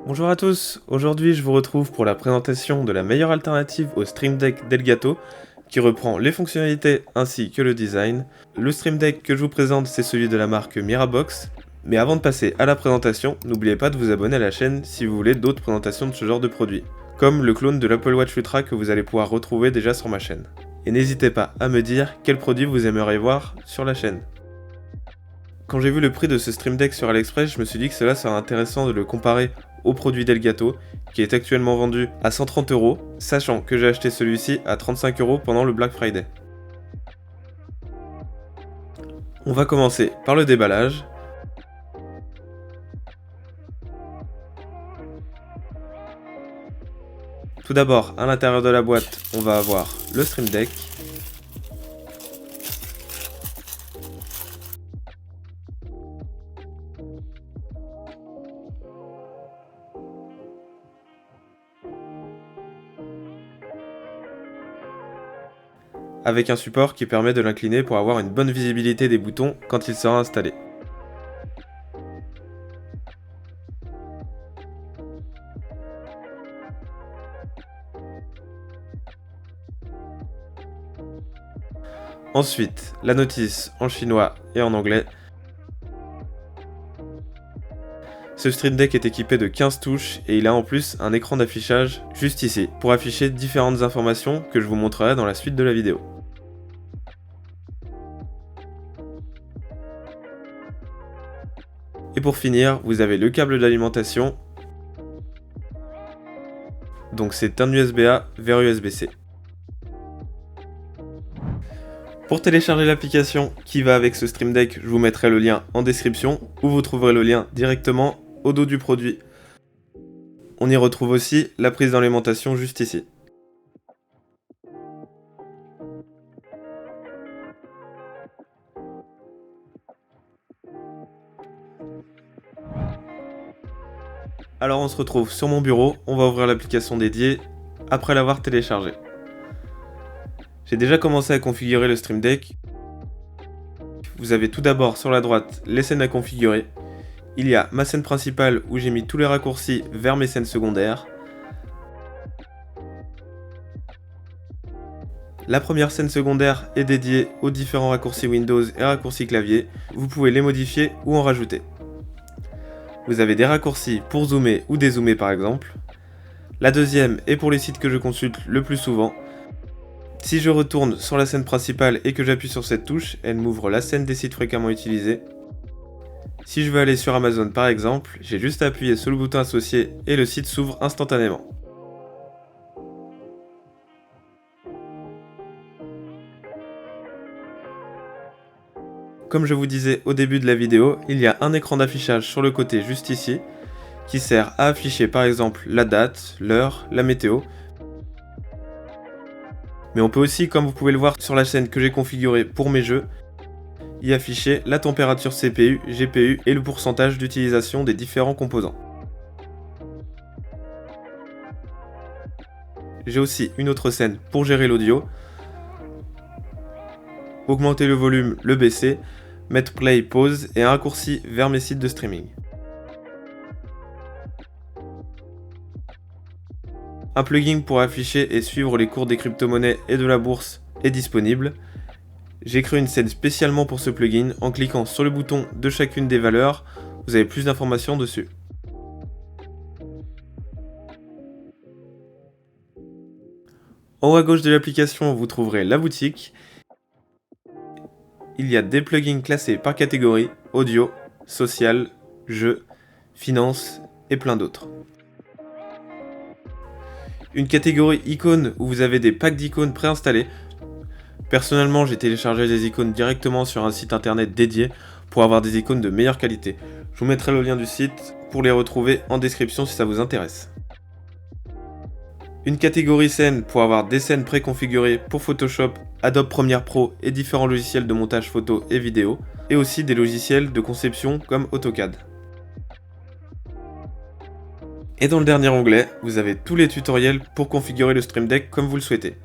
Bonjour à tous, aujourd'hui je vous retrouve pour la présentation de la meilleure alternative au Stream Deck d'Elgato qui reprend les fonctionnalités ainsi que le design. Le Stream Deck que je vous présente c'est celui de la marque Mirabox, mais avant de passer à la présentation, n'oubliez pas de vous abonner à la chaîne si vous voulez d'autres présentations de ce genre de produit, comme le clone de l'Apple Watch Ultra que vous allez pouvoir retrouver déjà sur ma chaîne. Et n'hésitez pas à me dire quel produit vous aimeriez voir sur la chaîne. Quand j'ai vu le prix de ce Stream Deck sur AliExpress, je me suis dit que cela serait intéressant de le comparer au produit d'Elgato, qui est actuellement vendu à 130€, sachant que j'ai acheté celui-ci à 35€ pendant le Black Friday. On va commencer par le déballage. Tout d'abord, à l'intérieur de la boîte, on va avoir le Stream Deck. Avec un support qui permet de l'incliner pour avoir une bonne visibilité des boutons quand il sera installé. Ensuite, la notice en chinois et en anglais. Ce Stream Deck est équipé de 15 touches et il a en plus un écran d'affichage juste ici pour afficher différentes informations que je vous montrerai dans la suite de la vidéo. Et pour finir, vous avez le câble d'alimentation. Donc c'est un USB-A vers USB-C. Pour télécharger l'application qui va avec ce Stream Deck, je vous mettrai le lien en description ou vous trouverez le lien directement au dos du produit. On y retrouve aussi la prise d'alimentation juste ici. Alors on se retrouve sur mon bureau, on va ouvrir l'application dédiée après l'avoir téléchargée. J'ai déjà commencé à configurer le Stream Deck. Vous avez tout d'abord sur la droite les scènes à configurer. Il y a ma scène principale où j'ai mis tous les raccourcis vers mes scènes secondaires. La première scène secondaire est dédiée aux différents raccourcis Windows et raccourcis clavier. Vous pouvez les modifier ou en rajouter. Vous avez des raccourcis pour zoomer ou dézoomer par exemple. La deuxième est pour les sites que je consulte le plus souvent. Si je retourne sur la scène principale et que j'appuie sur cette touche, elle m'ouvre la scène des sites fréquemment utilisés. Si je veux aller sur Amazon par exemple, j'ai juste à appuyer sur le bouton associé et le site s'ouvre instantanément. Comme je vous disais au début de la vidéo, il y a un écran d'affichage sur le côté juste ici, qui sert à afficher par exemple la date, l'heure, la météo. Mais on peut aussi, comme vous pouvez le voir sur la chaîne que j'ai configurée pour mes jeux, y afficher la température CPU, GPU et le pourcentage d'utilisation des différents composants. J'ai aussi une autre scène pour gérer l'audio, augmenter le volume, le baisser, mettre play, pause et un raccourci vers mes sites de streaming. Un plugin pour afficher et suivre les cours des crypto-monnaies et de la bourse est disponible. J'ai créé une scène spécialement pour ce plugin. En cliquant sur le bouton de chacune des valeurs, vous avez plus d'informations dessus. En haut à gauche de l'application, vous trouverez la boutique. Il y a des plugins classés par catégorie, audio, social, jeux, finance et plein d'autres. Une catégorie icônes où vous avez des packs d'icônes préinstallés. Personnellement, j'ai téléchargé des icônes directement sur un site internet dédié pour avoir des icônes de meilleure qualité. Je vous mettrai le lien du site pour les retrouver en description si ça vous intéresse. Une catégorie scène pour avoir des scènes préconfigurées pour Photoshop, Adobe Premiere Pro et différents logiciels de montage photo et vidéo, et aussi des logiciels de conception comme AutoCAD. Et dans le dernier onglet, vous avez tous les tutoriels pour configurer le Stream Deck comme vous le souhaitez.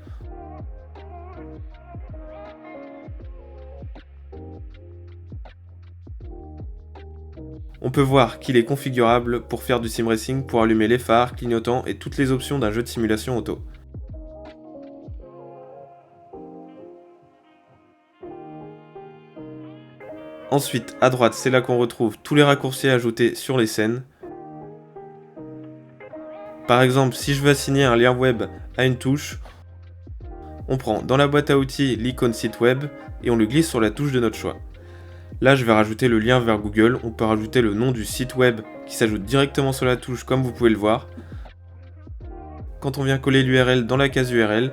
On On peut voir qu'il est configurable pour faire du sim racing, pour allumer les phares, clignotants et toutes les options d'un jeu de simulation auto. Ensuite, à droite, c'est là qu'on retrouve tous les raccourcis ajoutés sur les scènes. Par exemple, si je veux assigner un lien web à une touche, on prend dans la boîte à outils l'icône site web et on le glisse sur la touche de notre choix. Là, je vais rajouter le lien vers Google, on peut rajouter le nom du site web qui s'ajoute directement sur la touche comme vous pouvez le voir. Quand on vient coller l'URL dans la case URL,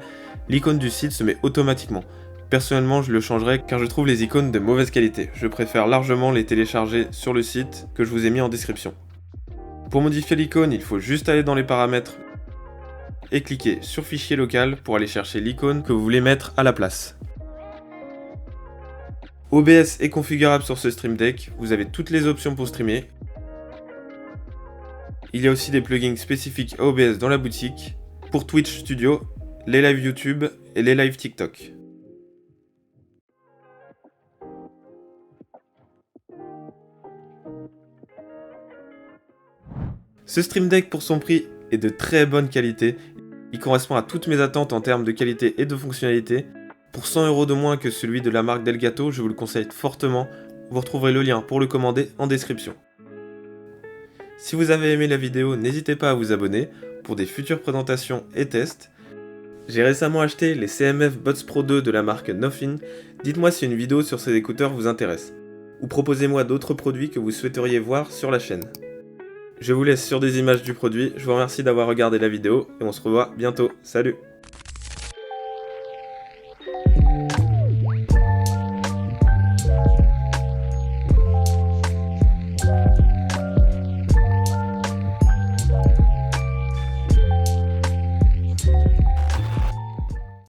l'icône du site se met automatiquement. Personnellement, je le changerai car je trouve les icônes de mauvaise qualité. Je préfère largement les télécharger sur le site que je vous ai mis en description. Pour modifier l'icône, il faut juste aller dans les paramètres et cliquer sur Fichier local pour aller chercher l'icône que vous voulez mettre à la place. OBS est configurable sur ce Stream Deck, vous avez toutes les options pour streamer. Il y a aussi des plugins spécifiques à OBS dans la boutique, pour Twitch Studio, les lives YouTube et les lives TikTok. Ce Stream Deck pour son prix est de très bonne qualité, il correspond à toutes mes attentes en termes de qualité et de fonctionnalité. Pour 100 € de moins que celui de la marque Delgato, je vous le conseille fortement, vous retrouverez le lien pour le commander en description. Si vous avez aimé la vidéo, n'hésitez pas à vous abonner pour des futures présentations et tests. J'ai récemment acheté les CMF Buds Pro 2 de la marque Nothing, dites-moi si une vidéo sur ces écouteurs vous intéresse, ou proposez-moi d'autres produits que vous souhaiteriez voir sur la chaîne. Je vous laisse sur des images du produit, je vous remercie d'avoir regardé la vidéo et on se revoit bientôt, salut!